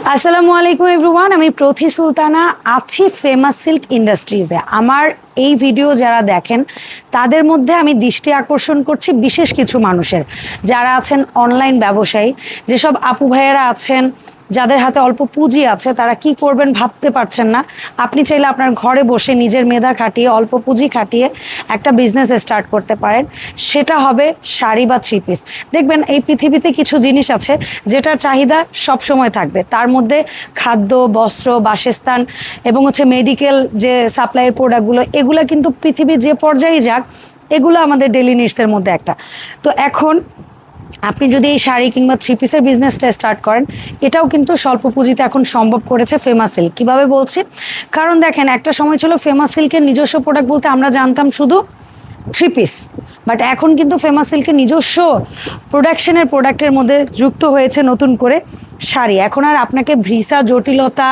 আসসালামু আলাইকুম এভরিওয়ান, আমি প্রথি সুলতানা আছি ফেমাস সিল্ক ইন্ডাস্ট্রিজে। আমার এই ভিডিও যারা দেখেন তাদের মধ্যে আমি দৃষ্টি আকর্ষণ করছি বিশেষ কিছু মানুষের, যারা আছেন অনলাইন ব্যবসায়ী, যেসব আপু ভাইয়েরা আছেন যাদের হাতে অল্প পুঁজি আছে, তারা কি করবেন ভাবতে পারছেন না। আপনি চাইলে আপনার ঘরে বসে নিজের মেধা খাটিয়ে অল্প পুঁজি খাটিয়ে একটা বিজনেস স্টার্ট করতে পারেন। সেটা হবে শাড়ি বা থ্রি পিস। দেখবেন এই পৃথিবীতে কিছু জিনিস আছে যেটার চাহিদা সব সময় থাকবে, তার মধ্যে খাদ্য, বস্ত্র, বাসস্থান এবং মেডিকেল যে সাপ্লাইয়ের প্রোডাক্টগুলো, এগুলো কিন্তু পৃথিবী যে পর্যায়ে যাক, এগুলো আমাদের ডেলি নিডসের মধ্যে একটা। তো এখন আপনি যদি এই শাড়ি কিংবা থ্রি পিসের বিজনেসটা স্টার্ট করেন, এটাও কিন্তু স্বল্প পুঁজিতে এখন সম্ভব করেছে ফেমাস সিল্ক। কীভাবে বলছি? কারণ দেখেন, একটা সময় ছিল ফেমাস সিল্কের নিজস্ব প্রোডাক্ট বলতে আমরা জানতাম শুধু থ্রি পিস, বাট এখন কিন্তু ফেমাস সিল্কের নিজস্ব প্রোডাক্টের মধ্যে যুক্ত হয়েছে নতুন করে শাড়ি। এখন আর আপনাকে ভিসা জটিলতা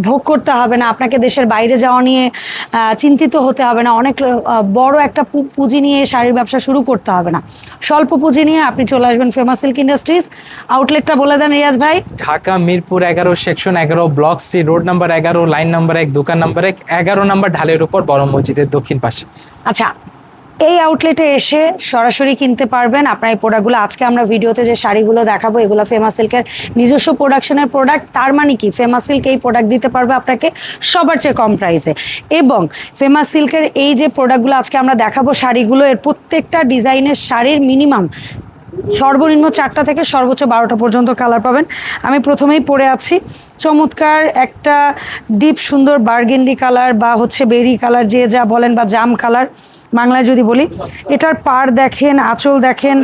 ভোগ করতে হবে না, আপনাকে দেশের বাইরে যাওয়া নিয়ে চিন্তিত হতে হবে না, অনেক বড় একটা পুঁজি নিয়ে শাড়ির ব্যবসা শুরু করতে হবে না। স্বল্প পুঁজি নিয়ে আপনি চলে আসবেন ফেমাস সিল্ক ইন্ডাস্ট্রিজ। আউটলেটটা বলে দেন রিয়াজ ভাই। Dhaka Mirpur 11, section 11, block C, road number 11, line number 1, দোকান নাম্বার 1, 11 নাম্বার ঢালের উপর, বড় মসজিদের দক্ষিণ পাশে। আচ্ছা, এই আউটলেটে এসে সরাসরি কিনতে পারবেন আপনার এই প্রোডাক্টগুলো। আজকে আমরা ভিডিওতে যে শাড়িগুলো দেখাবো, এগুলো ফেমাস সিল্কের নিজস্ব প্রোডাকশনের প্রোডাক্ট। তার মানে কি, ফেমাস সিল্ক এই প্রোডাক্ট দিতে পারবে আপনাকে সবার চেয়ে কম প্রাইসে। এবং ফেমাস সিল্কের এই যে প্রোডাক্টগুলো আজকে আমরা দেখাবো শাড়িগুলো, এর প্রত্যেকটা ডিজাইনের শাড়ির মিনিমাম সর্বনিম্ন 4টা থেকে সর্বোচ্চ 12টা পর্যন্ত কালার পাবেন। আমি প্রথমেই পরে আছি চমৎকার একটা ডিপ সুন্দর বার্গেন্ডি কালার বা বেরি কালার, যে যা বলেন, বা জাম কালার বাংলায় যদি বলি। এটার পাড় দেখেন, আঁচল দেখেন,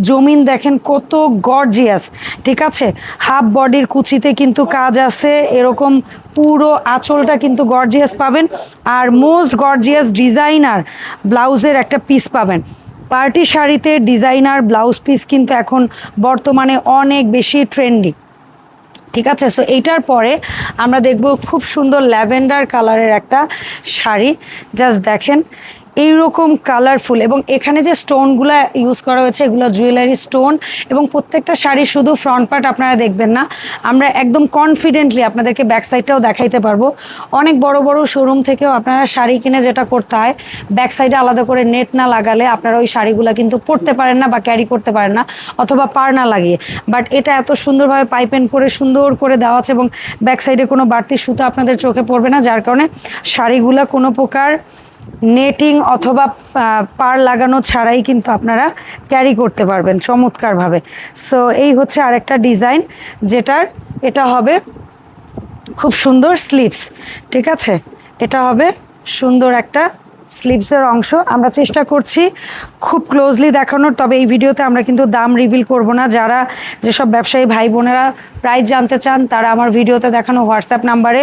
জমিন দেখেন, কত গর্জিয়াস। ঠিক আছে, হাফ বডির কুচিতে কিন্তু কাজ আছে, এরকম পুরো আঁচলটা কিন্তু গর্জিয়াস পাবেন। আর মোস্ট গর্জিয়াস ডিজাইনার ব্লাউজের একটা পিস পাবেন। পার্টি শাড়িতে ডিজাইনার ব্লাউজ পিস কিন্তু এখন বর্তমানে অনেক বেশি ট্রেন্ডি। ঠিক আছে, সো এইটার পরে আমরা দেখব খুব সুন্দর ল্যাভেন্ডার কালারের একটা শাড়ি। জাস্ট দেখেন এইরকম কালারফুল, এবং এখানে যে স্টোনগুলো ইউজ করা হয়েছে এগুলো জুয়েলারি স্টোন। এবং প্রত্যেকটা শাড়ি শুধু ফ্রন্ট পার্ট আপনারা দেখবেন না, আমরা একদম কনফিডেন্টলি আপনাদেরকে ব্যাক সাইডটাও দেখাইতে পারবো। অনেক বড় বড় শোরুম থেকেও আপনারা শাড়ি কিনে যেটা করতে হয়, ব্যাক সাইডে আলাদা করে নেট না লাগালে আপনারা ওই শাড়িগুলো কিন্তু পরতে পারেন না বা ক্যারি করতে পারেন না, অথবা পার না লাগিয়ে। বাট এটা এত সুন্দরভাবে পাইপেন করে সুন্দর করে দেওয়া আছে, এবং ব্যাক সাইডে কোনো বাড়তি সুতো আপনাদের চোখে পড়বে না, যার কারণে শাড়িগুলো কোনো প্রকার নেটিং অথবা পার লাগানো ছাড়াই কিন্তু আপনারা ক্যারি করতে পারবেন চমৎকারভাবে। সো এই হচ্ছে আরেকটা ডিজাইন, এটা হবে খুব সুন্দর স্লিভস। ঠিক আছে, এটা হবে সুন্দর একটা স্লিভসের অংশ। আমরা চেষ্টা করছি খুব ক্লোজলি দেখানোর, তবে এই ভিডিওতে আমরা কিন্তু দাম রিভিল করব না। যারা যেসব ব্যবসায়ী ভাই বোনেরা প্রাইস জানতে চান, তারা আমার ভিডিওতে দেখানো হোয়াটসঅ্যাপ নাম্বারে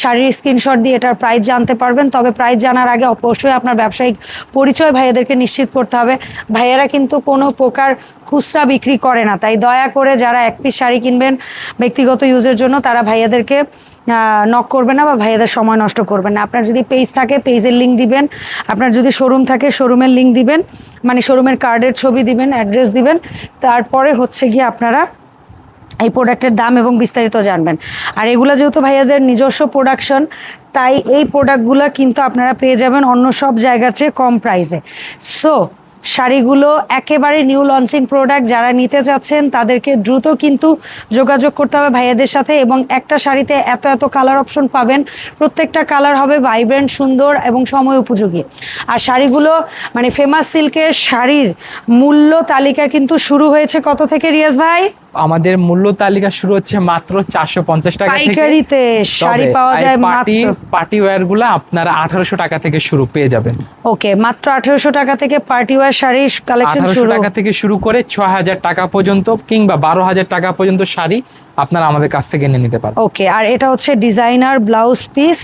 শাড়ির স্ক্রিনশট দিয়ে এটার প্রাইস জানতে পারবেন। তবে প্রাইস জানার আগে অবশ্যই আপনার ব্যবসায়িক পরিচয় ভাইয়াদেরকে নিশ্চিত করতে হবে। ভাইয়েরা কিন্তু কোনো প্রকার খুচরা বিক্রি করে না, তাই দয়া করে যারা এক পিস শাড়ি কিনবেন ব্যক্তিগত ইউজের জন্য, তারা ভাইয়াদেরকে নক করবেন না বা ভাইয়াদের সময় নষ্ট করবেন না। আপনার যদি পেজ থাকে পেজের লিঙ্ক দিবেন, আপনার যদি শোরুম থাকে শোরুমের লিঙ্ক দিবেন, শোরুমের কার্ডের ছবি দিবেন, অ্যাড্রেস দিবেন। তারপরে গিয়ে আপনারা এই প্রোডাক্টের দাম এবং বিস্তারিত জানবেন। আর এগুলো যেহেতু ভাইয়াদের নিজস্ব প্রোডাকশন, তাই এই প্রোডাক্টগুলো কিন্তু আপনারা পেয়ে যাবেন অন্য সব জায়গার চেয়ে কম প্রাইসে। সো শাড়িগুলো একেবারে নিউ লঞ্চিং প্রোডাক্ট, যারা নিতে চাচ্ছেন তাদেরকে দ্রুত কিন্তু যোগাযোগ করতে হবে ভাইয়াদের সাথে। এবং একটা শাড়িতে এত এত কালার অপশন পাবেন, প্রত্যেকটা কালার হবে ভাইব্রেন্ট, সুন্দর এবং সময় উপযোগী। আর শাড়িগুলো ফেমাস সিল্কের শাড়ির মূল্য তালিকা কিন্তু শুরু হয়েছে কত থেকে রিয়াজ ভাই? আমাদের মূল্য তালিকা শুরু হচ্ছে মাত্র 450 টাকা থেকে। পাইকারিতে শাড়ি পাওয়া যায় পার্টি ওয়্যার গুলো আপনারা 1800 টাকা থেকে শুরু পেয়ে যাবেন। ওকে, মাত্র 1800 টাকা থেকে পার্টি ওয়্যার শাড়ির কালেকশন শুরু। 1800 টাকা থেকে শুরু করে 6000 টাকা পর্যন্ত কিংবা 12000 টাকা পর্যন্ত শাড়ি আপনারা আমাদের কাছ থেকে নিয়ে নিতে পারেন। ওকে, আর এটা হচ্ছে ডিজাইনার ব্লাউজ পিস।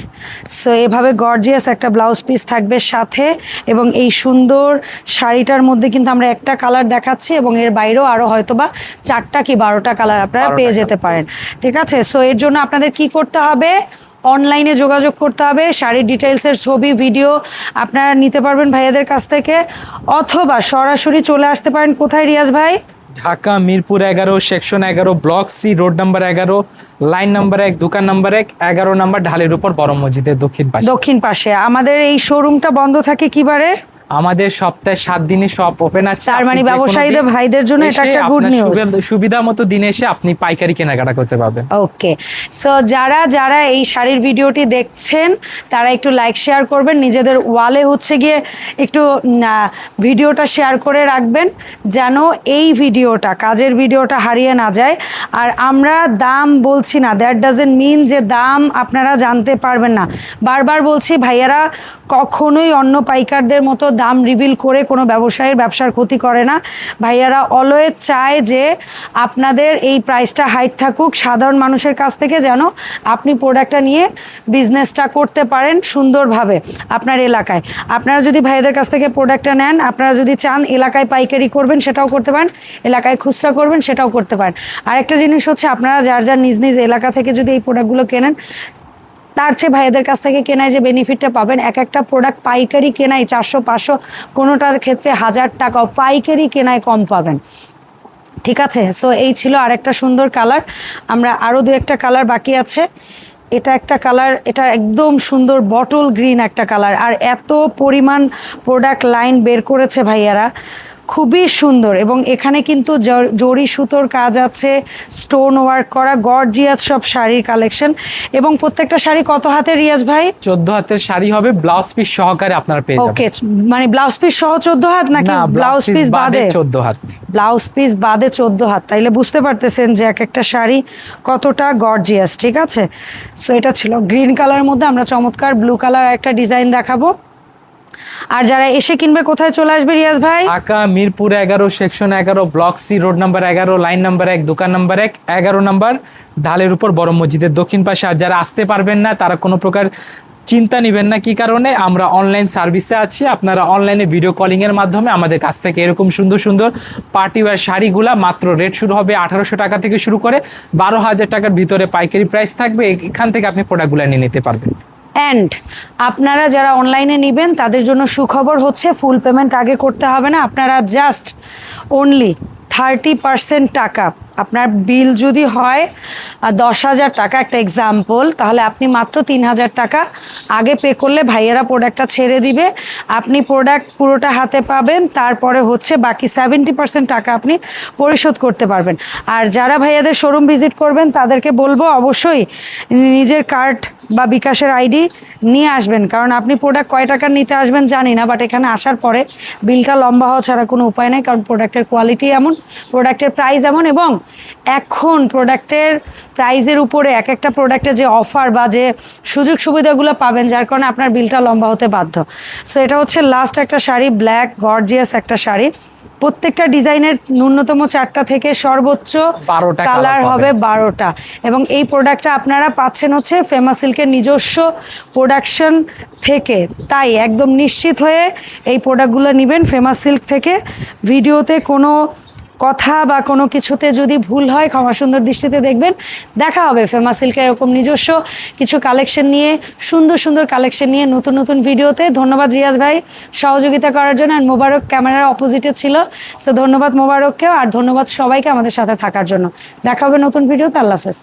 সো এভাবে গর্জিয়াস একটা ব্লাউজ পিস থাকবে সাথে, এবং এই সুন্দর শাড়িটার মধ্যে কিন্তু আমরা একটা কালার দেখাচ্ছি, এবং এর বাইরেও আরও হয়তোবা 4টা কি 12টা কালার আপনারা পেয়ে যেতে পারেন। ঠিক আছে, সো এর জন্য আপনাদের কি করতে হবে? অনলাইনে যোগাযোগ করতে হবে। শাড়ির ডিটেলসের ছবি, ভিডিও আপনারা নিতে পারবেন ভাইয়াদের কাছ থেকে, অথবা সরাসরি চলে আসতে পারেন কোথায় রিয়াজ ভাই? Dhaka Mirpur 11 section 11 block C road number 11 line number 1 দোকান নাম্বার 1 11 নাম্বার ঢালের উপর বড় মসজিদের দক্ষিণ পাশে। দক্ষিণ পাশে। আমাদের এই শোরুমটা বন্ধ থাকে কি বারে? আমাদের সপ্তাহে 7 দিনে সব ওপেন আছে। তার মানে আপনি যে কোনো ব্যবসায়ীদের দিন ভাইদের জন্য এটা এসে একটা গুড আপনার নিউজ। সুবিধা মতো দিনে এসে আপনি পাইকারি কেনাকাটা করতে পারবেন। ওকে, সো যারা যারা এই শাড়ির ভিডিওটি দেখছেন তারা একটু লাইক শেয়ার করবেন, নিজেদের ওয়ালে হচ্ছে গিয়ে একটু ভিডিওটা শেয়ার করে রাখবেন যেন এই ভিডিওটা, কাজের ভিডিওটা হারিয়ে না যায়। আর আমরা দাম বলছি না, দ্যাট ডাজেন্ট মিন যে দাম আপনারা জানতে পারবেন না। বারবার বলছি ভাইয়ারা কখনোই অন্য পাইকারদের মতো দাম রিভিল করে কোনো ব্যবসায়ীর ব্যবসার ক্ষতি করে না। ভাইয়ারা অলওয়েজ চায় যে আপনাদের এই প্রাইসটা হাইট থাকুক সাধারণ মানুষের কাছ থেকে, যেন আপনি প্রোডাক্টটা নিয়ে বিজনেসটা করতে পারেন সুন্দরভাবে আপনার এলাকায়। আপনারা যদি ভাইয়াদের কাছ থেকে প্রোডাক্টটা নেন, আপনারা যদি চান এলাকায় পাইকারি করবেন সেটাও করতে পারেন, এলাকায় খুচরা করবেন সেটাও করতে পারেন। আরেকটা জিনিস হচ্ছে আপনারা যার যার নিজ নিজ এলাকা থেকে যদি এই প্রোডাক্টগুলো কেনেন, তার চেয়ে ভাইয়াদের কাছ থেকে কেনায় যে বেনিফিটটা পাবেন, এক একটা প্রোডাক্ট পাইকারি কেনায় 400-500, কোনোটার ক্ষেত্রে 1000 টাকাও পাইকারি কেনায় কম পাবেন। ঠিক আছে, সো এই ছিল আরেকটা সুন্দর কালার। আমরা আরও 2-1টা কালার বাকি আছে। এটা একটা কালার, এটা একদম সুন্দর বটল গ্রিন একটা কালার। আর এত পরিমাণ প্রোডাক্ট লাইন বের করেছে ভাইয়ারা, খুবই সুন্দর। এবং এখানে কিন্তু জরি সুতোর কাজ আছে, স্টোন ওয়ার্ক করা গর্জিয়াস সব শাড়ির কালেকশন। এবং প্রত্যেকটা শাড়ি কত হাতের রিয়াজ ভাই? 14 হাতের শাড়ি হবে, ব্লাউজ পিস সহকারে আপনারা পেয়ে যাবেন। ওকে, মানে ব্লাউজ পিস সহ 14 হাত নাকি ব্লাউজ পিস বাদে? 14 হাত। ব্লাউজ পিস বাদে 14 হাত। তাইলে বুঝতে পারতেছেন যে এক একটা শাড়ি কতটা গর্জিয়াস। ঠিক আছে, সো এটা ছিল গ্রিন কালারের মধ্যে। আমরা চমৎকার ব্লু কালার একটা ডিজাইন দেখাবো। আর যারা এসে কিনবে কোথায় চলে আসবে রিয়াজ ভাই? Dhaka Mirpur 11 section 11 block C road number 11 line number 1 দোকান নাম্বার 1 11 নাম্বার ঢালের উপর বড় মসজিদের দক্ষিণ পাশে। আর যারা আসতে পারবেন না তারা কোনো প্রকার চিন্তা নেবেন না। কি কারণে? আমরা অনলাইন সার্ভিসে আছি। আপনারা অনলাইনে ভিডিও কলিংয়ের মাধ্যমে আমাদের কাছ থেকে এরকম সুন্দর সুন্দর পার্টি ওয়্যার শাড়িগুলা মাত্র রেট শুরু হবে 1800 টাকা থেকে শুরু করে 12,000 টাকার ভিতরে পাইকারি প্রাইস থাকবে। এখান থেকে আপনি প্রোডাক্টগুলো নিয়ে নিতে পারবেন। অ্যান্ড আপনারা যারা অনলাইনে নেবেন তাদের জন্য সুখবর হচ্ছে ফুল পেমেন্ট আগে করতে হবে না। আপনারা জাস্ট অনলি 30% টাকা, আপনার বিল যদি হয় 10,000 টাকা একটা এক্সাম্পল, তাহলে আপনি মাত্র 3,000 টাকা আগে পে করলে ভাইয়েরা প্রোডাক্টটা ছেড়ে দিবে। আপনি প্রোডাক্ট পুরোটা হাতে পাবেন, তারপরে হচ্ছে বাকি 70% টাকা আপনি পরিশোধ করতে পারবেন। আর যারা ভাইয়াদের শোরুম ভিজিট করবেন তাদেরকে বলবো অবশ্যই নিজের কার্ড বা বিকাশের আইডি নিয়ে আসবেন, কারণ আপনি প্রোডাক্ট কয় টাকার নিতে আসবেন জানি না, বাট এখানে আসার পরে বিলটা লম্বা হওয়া ছাড়া কোনো উপায় নেই, কারণ প্রোডাক্টের কোয়ালিটি এমন, প্রোডাক্টের প্রাইস এমন। এবং এখন প্রোডাক্টের প্রাইসের উপরে এক একটা প্রোডাক্টে যে অফার বা যে সুযোগ সুবিধাগুলো পাবেন, যার কারণে আপনার বিলটা লম্বা হতে বাধ্য। সো এটা হচ্ছে লাস্ট একটা শাড়ি, ব্ল্যাক গর্জিয়াস একটা শাড়ি। প্রত্যেকটা ডিজাইনের ন্যূনতম 4টা থেকে সর্বোচ্চ 12টা কালার হবে 12টা। এবং এই প্রোডাক্টটা আপনারা পাচ্ছেন হচ্ছে ফেমাস সিল্কের নিজস্ব প্রোডাকশন থেকে, তাই একদম নিশ্চিত হয়ে এই প্রোডাক্টগুলো নেবেন ফেমাস সিল্ক থেকে। ভিডিওতে কোনো কথা বা কোনো কিছুতে যদি ভুল হয় ক্ষমা সুন্দর দৃষ্টিতে দেখবেন। দেখা হবে ফেমাস সিল্কের এরকম নিজস্ব কিছু কালেকশন নিয়ে, সুন্দর সুন্দর কালেকশন নিয়ে নতুন নতুন ভিডিওতে। ধন্যবাদ রিয়াজ ভাই সহযোগিতা করার জন্য। আর মোবারক ক্যামেরার অপোজিটে ছিল, সো ধন্যবাদ মোবারককেও, আর ধন্যবাদ সবাইকে আমাদের সাথে থাকার জন্য। দেখা হবে নতুন ভিডিওতে। আল্লাহ হাফেজ।